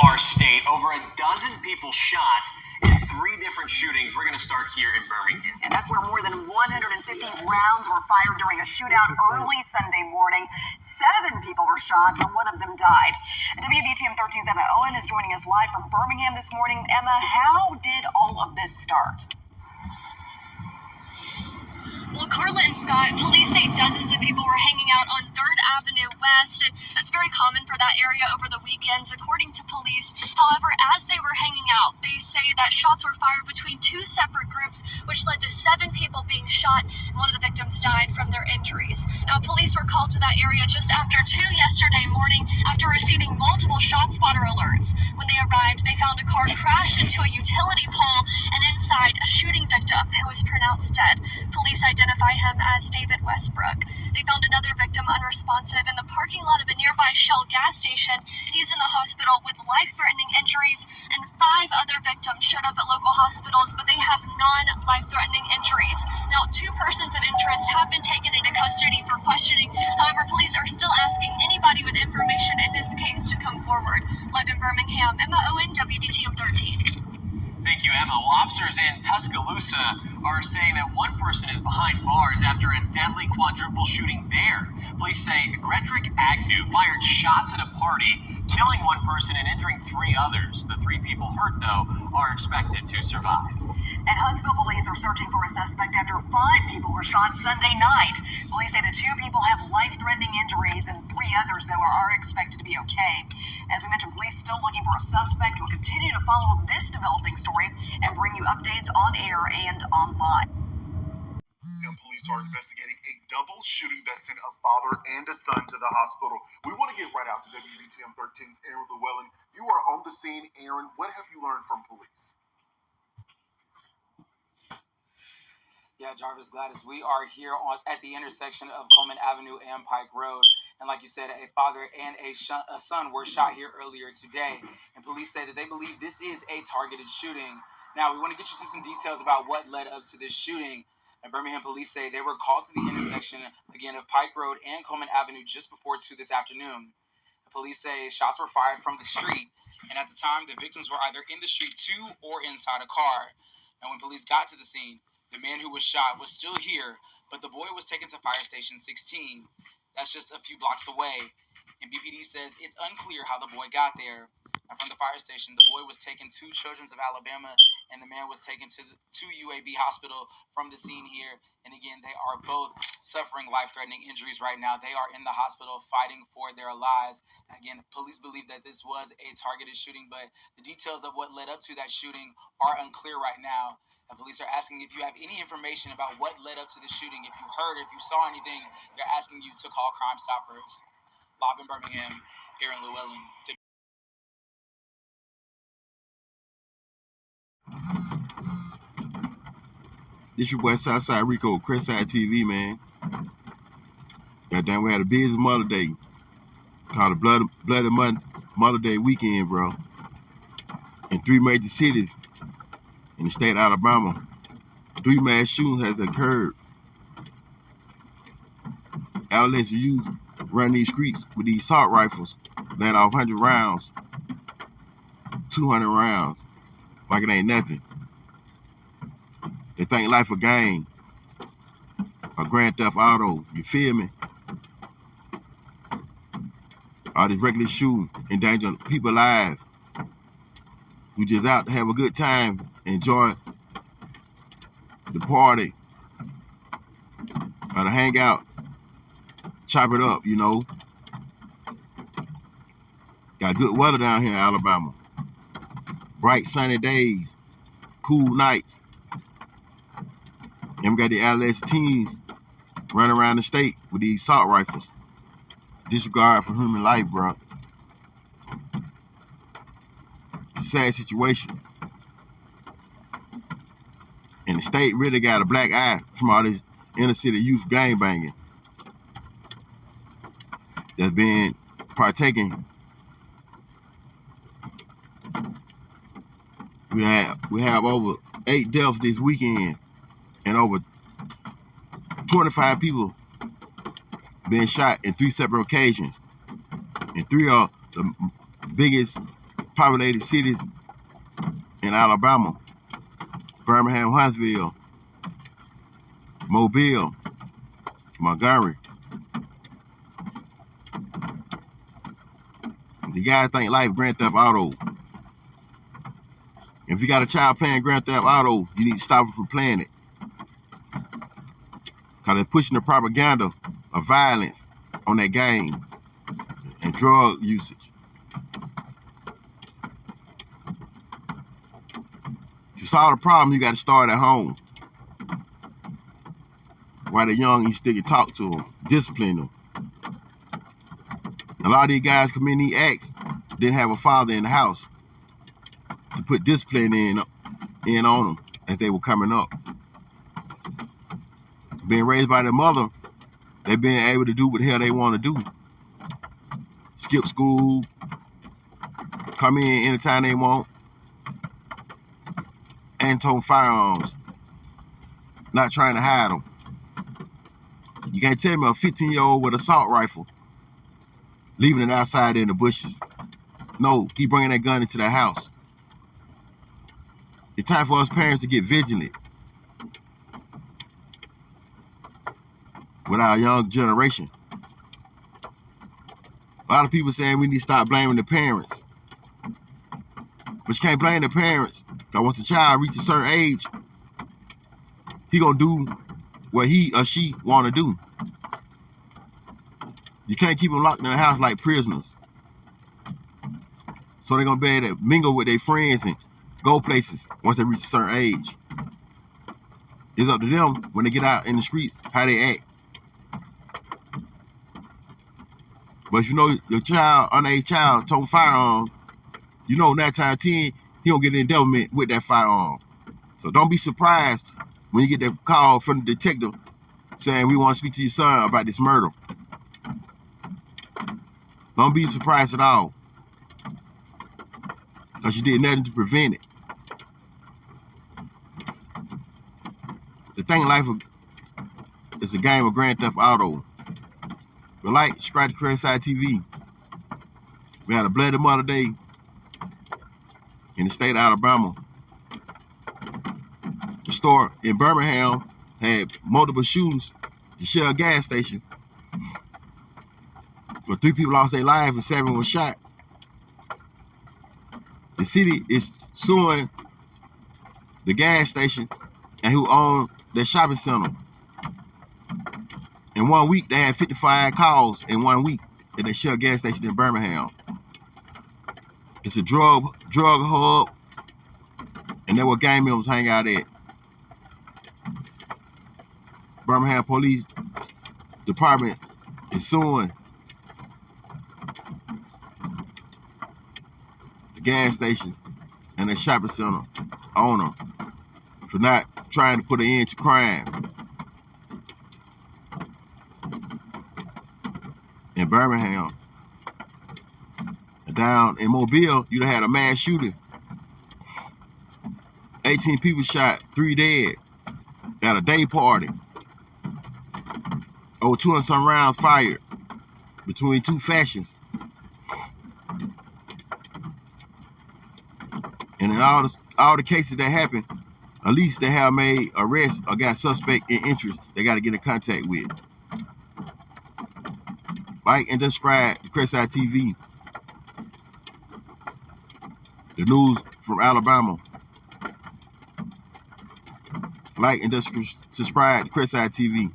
our state. Over a dozen people shot in 3 different shootings. We're going to start here in Birmingham. And that's where more than 150 rounds were fired during a shootout early Sunday morning. 7 people were shot, but 1 of them died. WBTM 13's Emma Owen is joining us live from Birmingham this morning. Emma, how did all of this start? Well, Carla and Scott, police say dozens of people were hanging out on 3rd Avenue West, and that's very common for that area over the weekends, according to police. However, as they were hanging out, they say that shots were fired between 2 separate groups, which led to 7 people being shot, and 1 of the victims died from their injuries. Now, police were called to that area just after 2 yesterday morning after receiving multiple shot spotter alerts. When they arrived, they found a car crash into a utility pole, and inside, a shooting victim who was pronounced dead. Police identify him as David Westbrook. They found another victim unresponsive in the parking lot of a nearby Shell gas station. He's in the hospital with life-threatening injuries, and 5 other victims showed up at local hospitals, but they have non-life-threatening injuries. Now, 2 persons of interest have been taken into custody for questioning. However, police are still asking anybody with information in this case to come forward. Live in Birmingham, Emma Owen, WDTM 13. Thank you, Emma. Well, officers in Tuscaloosa are saying that 1 person is behind bars after a deadly quadruple shooting there. Police say Gredrick Agnew fired shots at a party, killing 1 person and injuring 3 others. The 3 people hurt, though, are expected to survive. And Huntsville police are searching for a suspect after 5 people were shot Sunday night. Police say the 2 people have life-threatening injuries and 3 others, though, are expected to be okay. As we mentioned, police still looking for a suspect. We'll continue to follow this developing story and bring you updates on air and online. Police are investigating a double shooting that sent a father and a son to the hospital. We want to get right out to WBTM 13's Aaron Llewellyn. You are on the scene, Aaron. What have you learned from police? Yeah, Jarvis, Gladys, we are here at the intersection of Coleman Avenue and Pike Road. And like you said, a father and a son were shot here earlier today. And police say that they believe this is a targeted shooting. Now, we want to get you to some details about what led up to this shooting. And Birmingham police say they were called to the intersection, again, of Pike Road and Coleman Avenue just before 2 this afternoon. The police say shots were fired from the street. And at the time, the victims were either in the street too or inside a car. And when police got to the scene, the man who was shot was still here, but the boy was taken to Fire Station 16. That's just a few blocks away. And BPD says it's unclear how the boy got there. And from the fire station, the boy was taken to Children's of Alabama, and the man was taken to UAB Hospital from the scene here. And again, they are both suffering life-threatening injuries right now. They are in the hospital fighting for their lives. Again, police believe that this was a targeted shooting, but the details of what led up to that shooting are unclear right now. And police are asking if you have any information about what led up to the shooting. If you heard, if you saw anything, they're asking you to call Crime Stoppers. Live in Birmingham, Aaron Llewellyn. This your boy Southside Rico, Crestside TV, man. Goddamn, we had a busy Mother Day. Called the Bloody Mother Day weekend, bro. In 3 major cities in the state of Alabama, 3 mass shootings has occurred. Adolescent youth run these streets with these assault rifles, let off 100 rounds, 200 rounds, like it ain't nothing. They think life a game, a Grand Theft Auto, you feel me? All this regular shooting, endanger people's lives. We just out to have a good time, enjoy the party, or to hang out, chop it up, you know. Got good weather down here in Alabama. Bright sunny days, cool nights. And we got the adolescent teens running around the state with these assault rifles. Disregard for human life, bro. It's a sad situation. And the state really got a black eye from all this inner city youth gangbanging that's been partaking. We have over 8 deaths this weekend. And over 25 people being shot in 3 separate occasions. And 3 are the biggest populated cities in Alabama: Birmingham, Huntsville, Mobile, Montgomery. You guys think life Grand Theft Auto. If you got a child playing Grand Theft Auto, you need to stop them from playing it. Because they're pushing the propaganda of violence on that game and drug usage. To solve the problem, you got to start at home. While they're young, you still can talk to them, discipline them. A lot of these guys committing these acts didn't have a father in the house to put discipline in on them as they were coming up. Being raised by their mother, they've been able to do what the hell they want to do. Skip school, come in anytime they want, and tote firearms, not trying to hide them. You can't tell me a 15-year-old with an assault rifle leaving it outside in the bushes. No, he bringing that gun into the house. It's time for us parents to get vigilant with our young generation. A lot of people saying we need to stop blaming the parents. But you can't blame the parents, because once the child reaches a certain age, he gonna do what he or she want to do. You can't keep them locked in the house like prisoners. So they're gonna be able to mingle with their friends and go places once they reach a certain age. It's up to them when they get out in the streets how they act. But if you know your child, underage child, toting firearm, you know 9 times 10, he gonna get in devilment with that firearm. So don't be surprised when you get that call from the detective saying we want to speak to your son about this murder. Don't be surprised at all, because you did nothing to prevent it. The thing in life is a game of Grand Theft Auto. But like, subscribe to Craigside TV. We had a bloody Mother Day in the state of Alabama. The store in Birmingham had multiple shootings. The Shell gas station, where 3 people lost their lives and 7 were shot. The city is suing the gas station and who owned their shopping center. In 1 week, they had 55 calls in 1 week at the Shell gas station in Birmingham. It's a drug hub, and there were gang members hang out at. Birmingham Police Department is suing the gas station and the shopping center owner for not trying to put an end to crime. In Birmingham, down in Mobile, you'd have had a mass shooting. 18 people shot, 3 dead at a day party. Over 200 some rounds fired between 2 factions. And in all the cases that happened, at least they have made arrests or got suspect in interest they got to get in contact with. Like and subscribe to Craigside TV, the news from Alabama. Like and subscribe to Craigside TV.